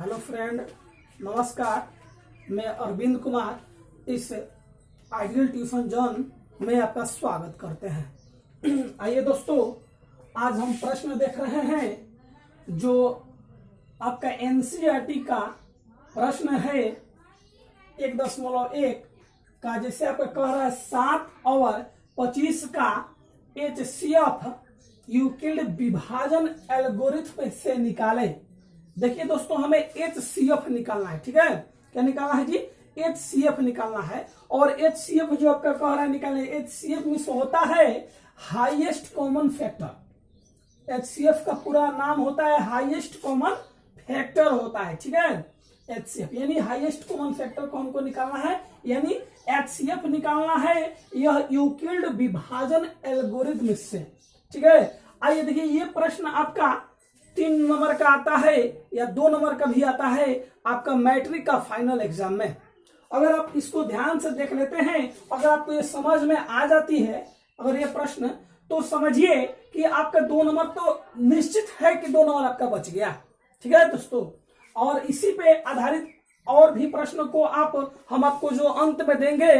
Hello friend, नमस्कार। मैं अरविंद कुमार इस आइडियल ट्यूशन जोन में आपका स्वागत करते हैं। आइए दोस्तों, आज हम प्रश्न देख रहे हैं जो आपका एनसीईआरटी का प्रश्न है 1.1 का, जैसे आपका कह रहा है 7 और 25 का HCF यूक्लिड विभाजन एल्गोरिथम से निकाले। देखिए दोस्तों, हमें HCF निकालना है। ठीक है, क्या निकालना है जी? HCF निकालना है। और HCF जो आपका कह रहा है निकालने, HCF में होता है हाईएस्ट कॉमन फैक्टर। HCF का पूरा नाम होता है हाईएस्ट कॉमन फैक्टर होता है। ठीक है, HCF यानी हाईएस्ट कॉमन फैक्टर को हमको निकालना है, यानी HCF निकालना है यह यूक्लिड विभाजन एल्गोरिथम से। ठीक है, आइए देखिए, ये प्रश्न आपका 3 नंबर का आता है या 2 नंबर का भी आता है आपका मैट्रिक का फाइनल एग्जाम में। अगर आप इसको ध्यान से देख लेते हैं, अगर आपको ये समझ में आ जाती है अगर ये प्रश्न, तो समझिए कि आपका 2 नंबर तो निश्चित है कि 2 नंबर आपका बच गया। ठीक है दोस्तों, और इसी पे आधारित और भी प्रश्नों को हम आपको जो अंत में देंगे,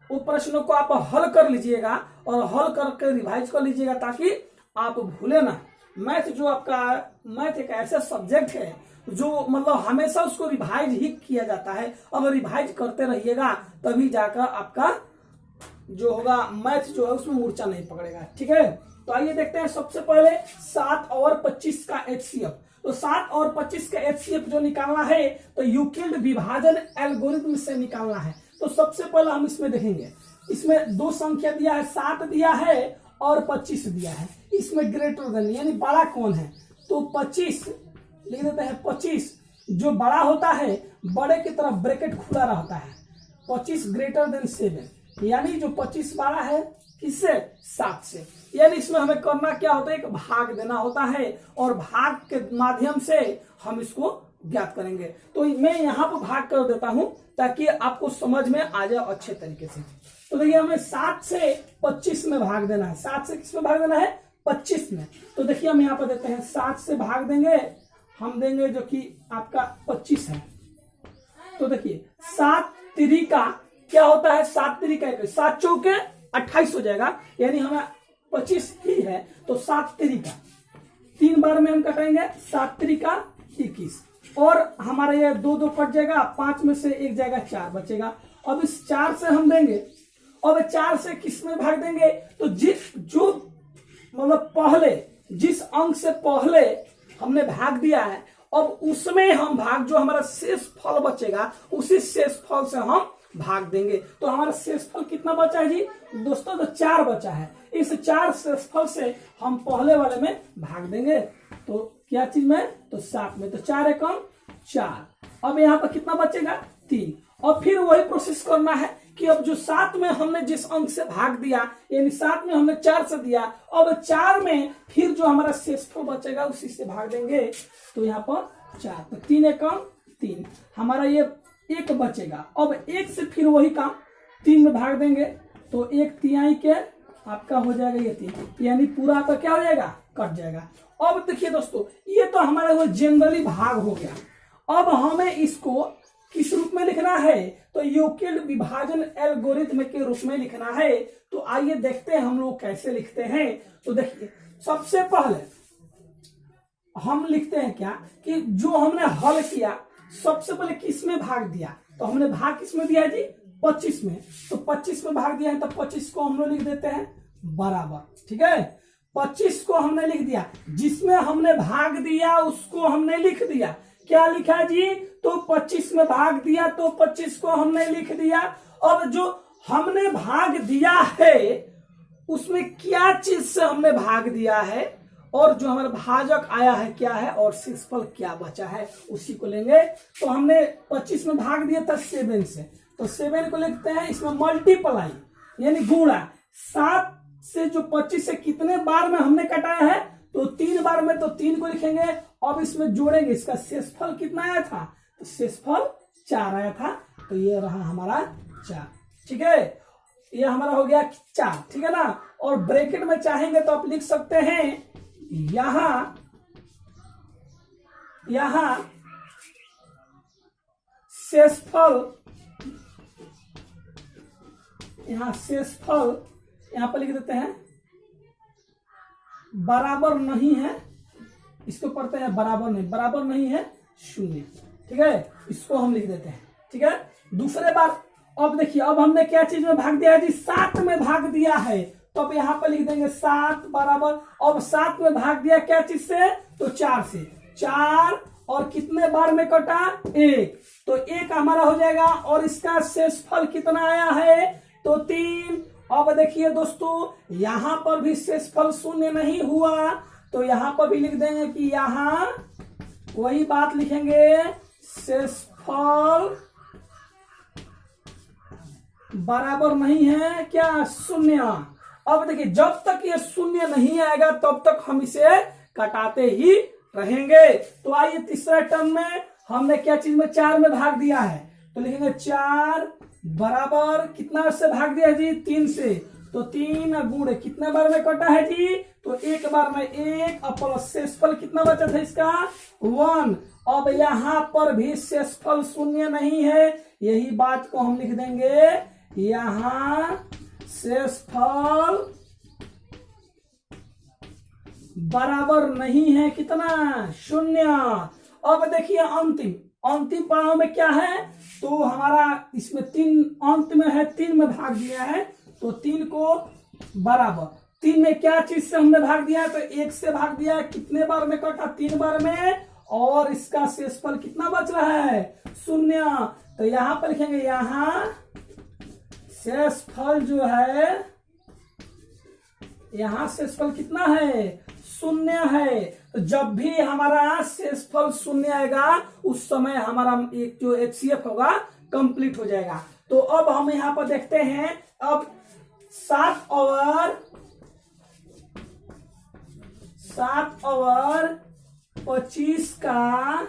वो प्रश्नों को आप हल कर लीजिएगा और हल करके रिवाइज कर लीजिएगा ताकि आप भूले ना। मैथ एक ऐसा सब्जेक्ट है जो मतलब हमेशा उसको रिवाइज ही किया जाता है। अगर रिवाइज करते रहिएगा तभी जाकर आपका जो होगा मैथ जो है उसमें मूर्छा नहीं पकड़ेगा। ठीक है, तो आइए देखते हैं सबसे पहले 7 और 25 का HCF। तो 7 और 25 का HCF जो निकालना है तो यूक्लिड विभाजन एल्गोरिथम से निकालना है। तो सबसे पहले हम इसमें देखेंगे, इसमें 2 संख्या दिया है, 7 दिया है और 25 दिया है। इसमें ग्रेटर देन यानी बड़ा कौन है, तो 25 लिख देते हैं। 25 जो बड़ा होता है, बड़े की तरफ ब्रैकेट खुला रहता है। 25 ग्रेटर देन 7 यानी जो 25 बड़ा है किससे? 7 से। यानी इसमें हमें करना क्या होता है, एक भाग देना होता है और भाग के माध्यम से हम इसको ज्ञात करेंगे। तो मैं यहाँ पर भाग कर देता हूं ताकि आपको समझ में आ जाए अच्छे तरीके से। तो देखिए, हमें 7 से 25 में भाग देना है। 7 से किस में भाग देना है? 25 में। तो देखिए, हम यहाँ पर देते हैं 7 से भाग देंगे, हम देंगे जो कि आपका 25 है। तो देखिए 7 तिरिका क्या होता है? 7 तिरिका 7 चौके 28 हो जाएगा, यानी हमें 25 ही है। तो 7 तिरिका 3 बार में हम कटेंगे, 7 तिरिका 21 और हमारा ये 2 कट जाएगा, 5 में से 1 जाएगा, 4 बचेगा। अब इस 4 से हम देंगे, अब 4 से किस में भाग देंगे? तो जो मतलब पहले जिस अंक से पहले हमने भाग दिया है, अब उसमें हम भाग, जो हमारा शेष फल बचेगा उसी शेष फल से हम भाग देंगे। तो हमारा शेष फल कितना बचा है जी दोस्तों? तो 4 बचा है। इस 4 शेष फल से हम पहले वाले में भाग देंगे। तो क्या चीज में? तो 7 में। तो 4 एकम 4। अब यहाँ पर कितना बचेगा? 3। और फिर वही प्रोसेस करना है कि अब जो 7 में हमने जिस अंक से भाग दिया, यानी 7 में हमने 4 से दिया, अब 4 में फिर जो हमारा शेषफल बचेगा उसी से भाग देंगे। तो यहाँ पर 4, तो 3 एकम 3, हमारा ये 1 बचेगा। अब 1 से फिर वही काम 3 में भाग देंगे, तो 1/3 के आपका हो जाएगा ये 3, यानी पूरा आपका क्या हो जाएगा? कट जाएगा। अब देखिए दोस्तों, ये तो हमारा वो जनरली भाग हो गया। अब हमें इसको किस रूप में लिखना है? तो यूक्लिड विभाजन एल्गोरिथम के रूप में लिखना है। तो आइए देखते हैं हम लोग कैसे लिखते हैं। तो देखिए, सबसे पहले हम लिखते हैं क्या कि जो हमने हल किया, सबसे पहले किस में भाग दिया? तो हमने भाग किस में दिया जी? 25 में। तो 25 में भाग दिया है, तो 25 को हम लोग लिख देते हैं बराबर। ठीक है, 25 को हमने लिख दिया, जिसमें हमने भाग दिया उसको हमने लिख दिया। क्या लिखा जी? तो 25 में भाग दिया, तो 25 को हमने लिख दिया। अब जो हमने भाग दिया है उसमें क्या चीज से हमने भाग दिया है और जो हमारा भाजक आया है क्या है और शेषफल क्या बचा है उसी को लेंगे। तो हमने 25 में भाग दिया था 7 से, तो 7 को लिखते हैं इसमें मल्टीप्लाई यानी गुणा। 7 से जो 25 से कितने बार में हमने कटाया है? तो 3 बार में, तो 3 को लिखेंगे। अब इसमें जोड़ेंगे, इसका शेषफल कितना आया था? तो शेषफल 4 आया था, तो ये रहा हमारा 4। ठीक है, ये हमारा हो गया 4। ठीक है ना, और ब्रैकेट में चाहेंगे तो आप लिख सकते हैं यहां शेषफल, यहां शेषफल यहां पर लिख देते हैं बराबर नहीं है, इसको पढ़ते हैं बराबर नहीं, बराबर नहीं है शून्य। ठीक है, इसको हम लिख देते हैं। ठीक है, दूसरे बार अब देखिए, अब हमने क्या चीज में भाग दिया है जी, 7 में भाग दिया है, तो अब यहाँ पर लिख देंगे 7 बराबर, अब 7 में भाग दिया क्या चीज से, तो 4 से, 4 और कितने बार में कटा, 1, तो 1 हमारा हो जाएगा, और इसका शेषफल कितना आया है, तो 3। अब देखिए दोस्तों, यहां पर भी शेषफल शून्य नहीं हुआ, तो यहां पर भी लिख देंगे कि यहां वही बात लिखेंगे, शेषफल बराबर नहीं है क्या, शून्य। अब देखिए, जब तक ये शून्य नहीं आएगा तब तक हम इसे कटाते ही रहेंगे। तो आइए तीसरा टर्म में हमने क्या चीज में 4 में भाग दिया है, तो लिखेंगे 4 बराबर कितना से भाग दिया जी, 3 से, तो 3 गुणे कितने बार में कटा है जी, तो 1 बार में 1, और प्लस शेषफल कितना बचा था इसका, 1। अब यहां पर भी शेषफल शून्य नहीं है, यही बात को हम लिख देंगे, यहां शेषफल बराबर नहीं है कितना, शून्य। अब देखिए अंतिम पड़ाव में क्या है, तो हमारा इसमें 3 अंत में है, 3 में भाग दिया है, तो 3 को बराबर 3 में क्या चीज से हमने भाग दिया है, तो 1 से भाग दिया है, कितने बार में कटा, 3 बार में, और इसका शेषफल कितना बच रहा है, शून्य। तो यहां पर लिखेंगे, यहां शेषफल जो है, यहां शेषफल कितना है, शून्य है। तो जब भी हमारा शेषफल शून्य आएगा उस समय हमारा एक जो HCF होगा कंप्लीट हो जाएगा। तो अब हम यहां पर देखते हैं, अब 7 और 25 का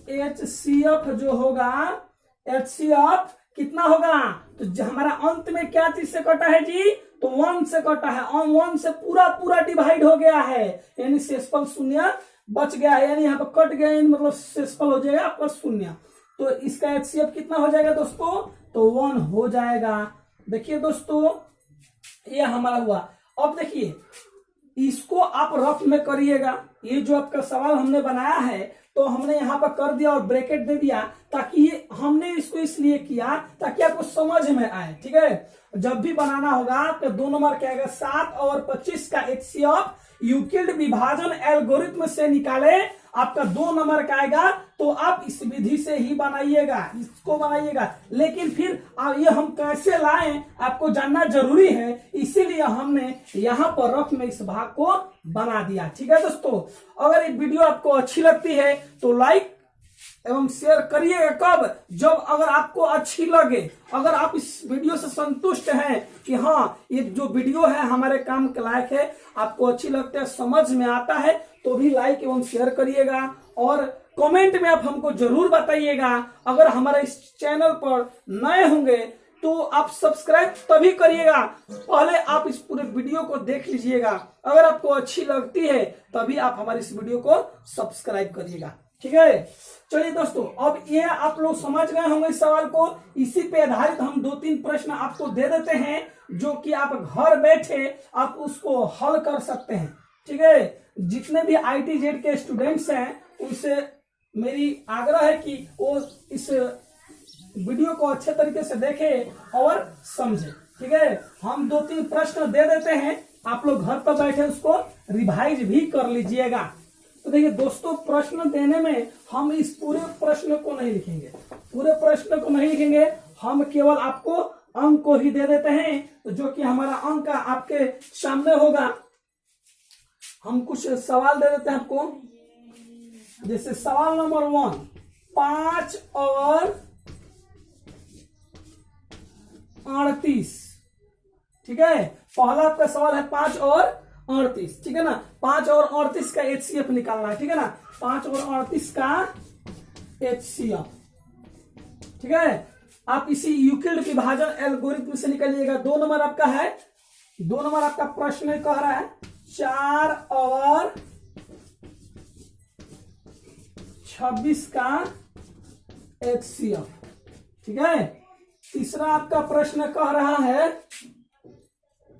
HCF जो होगा, HCF कितना होगा, तो हमारा अंत में क्या चीज से कटा है जी, तो 1 से कटा है, 1 से पूरा डिवाइड हो गया है, यानी शेषफल शून्य बच गया है, यानी यहाँ पर कट गया, मतलब शेषफल हो जाएगा प्लस शून्य। तो इसका HCF कितना हो जाएगा दोस्तों, तो 1 हो जाएगा। देखिए दोस्तों, ये हमारा हुआ। अब देखिए, इसको आप रफ में करिएगा, ये जो आपका सवाल हमने बनाया है, तो हमने यहाँ पर कर दिया और ब्रैकेट दे दिया, ताकि ये हमने इसको इसलिए किया ताकि आपको समझ में आए। ठीक है, जब भी बनाना होगा तो 2 नंबर क्या आएगा, 7 और 25 का HCF यूक्लिड विभाजन एल्गोरिथम से निकाले, आपका 2 नंबर का आएगा। तो आप इस विधि से ही बनाइएगा, इसको बनाइएगा, लेकिन फिर ये हम कैसे लाएं आपको जानना जरूरी है, इसीलिए हमने यहाँ पर रफ में इस भाग को बना दिया। ठीक है दोस्तों, अगर ये वीडियो आपको अच्छी लगती है तो लाइक एवं शेयर करिएगा। कब, जब अगर आपको अच्छी लगे, अगर आप इस वीडियो से संतुष्ट हैं कि हाँ ये जो वीडियो है हमारे काम के लायक है, आपको अच्छी लगती है, समझ में आता है, तो भी लाइक एवं शेयर करिएगा, और कमेंट में आप हमको जरूर बताइएगा। अगर हमारे इस चैनल पर नए होंगे तो आप सब्सक्राइब तभी करिएगा, पहले आप इस पूरे वीडियो को देख लीजिएगा, अगर आपको अच्छी लगती है तभी आप हमारे इस वीडियो को सब्सक्राइब करिएगा। ठीक है, चलिए दोस्तों, अब ये आप लोग समझ गए होंगे इस सवाल को। इसी पे आधारित हम 2-3 प्रश्न आपको दे देते हैं, जो कि आप घर बैठे आप उसको हल कर सकते हैं। ठीक है, जितने भी ITZ के स्टूडेंट्स हैं उनसे मेरी आग्रह है कि वो इस वीडियो को अच्छे तरीके से देखें और समझे। ठीक है, हम 2-3 प्रश्न दे देते हैं, आप लोग घर पर बैठे उसको रिवाइज भी कर लीजिएगा। तो देखिए दोस्तों, प्रश्न देने में हम इस पूरे प्रश्न को नहीं लिखेंगे, पूरे प्रश्न को नहीं लिखेंगे, हम केवल आपको अंक को ही दे देते हैं। तो जो कि हमारा अंक आपके सामने होगा, हम कुछ सवाल दे देते हैं आपको। जैसे सवाल नंबर 1, 5 और 38। ठीक है, पहला आपका सवाल है 5 और 38। ठीक है ना, 5 और 38 का HCF निकालना है। ठीक है ना, 5 और 38 का HCF। ठीक है, आप इसी यूक्लिड विभाजन एल्गोरिथम से निकालिएगा। 2 नंबर आपका है, 2 नंबर आपका प्रश्न कह रहा है 4 और 26 का HCl। ठीक है, तीसरा आपका प्रश्न कह रहा है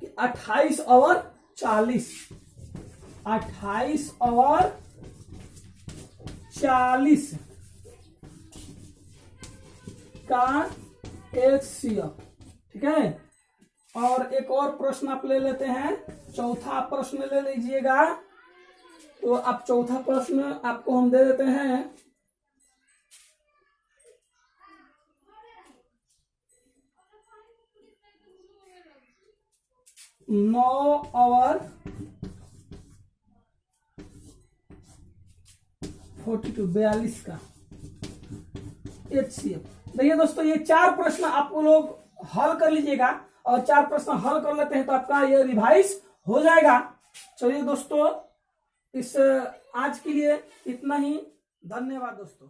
कि 28 और 40, 28 और 40 का HCl। ठीक है, और एक और प्रश्न आप ले लेते हैं, चौथा प्रश्न ले लीजिएगा। तो आप चौथा प्रश्न आपको हम दे देते हैं। 9 और 42 का HCl। देखिए दोस्तों, ये 4 प्रश्न आप लोग हल कर लीजिएगा, और 4 प्रश्न हल कर लेते हैं तो आपका ये रिवाइज हो जाएगा। चलिए दोस्तों, इस आज के लिए इतना ही। धन्यवाद दोस्तों।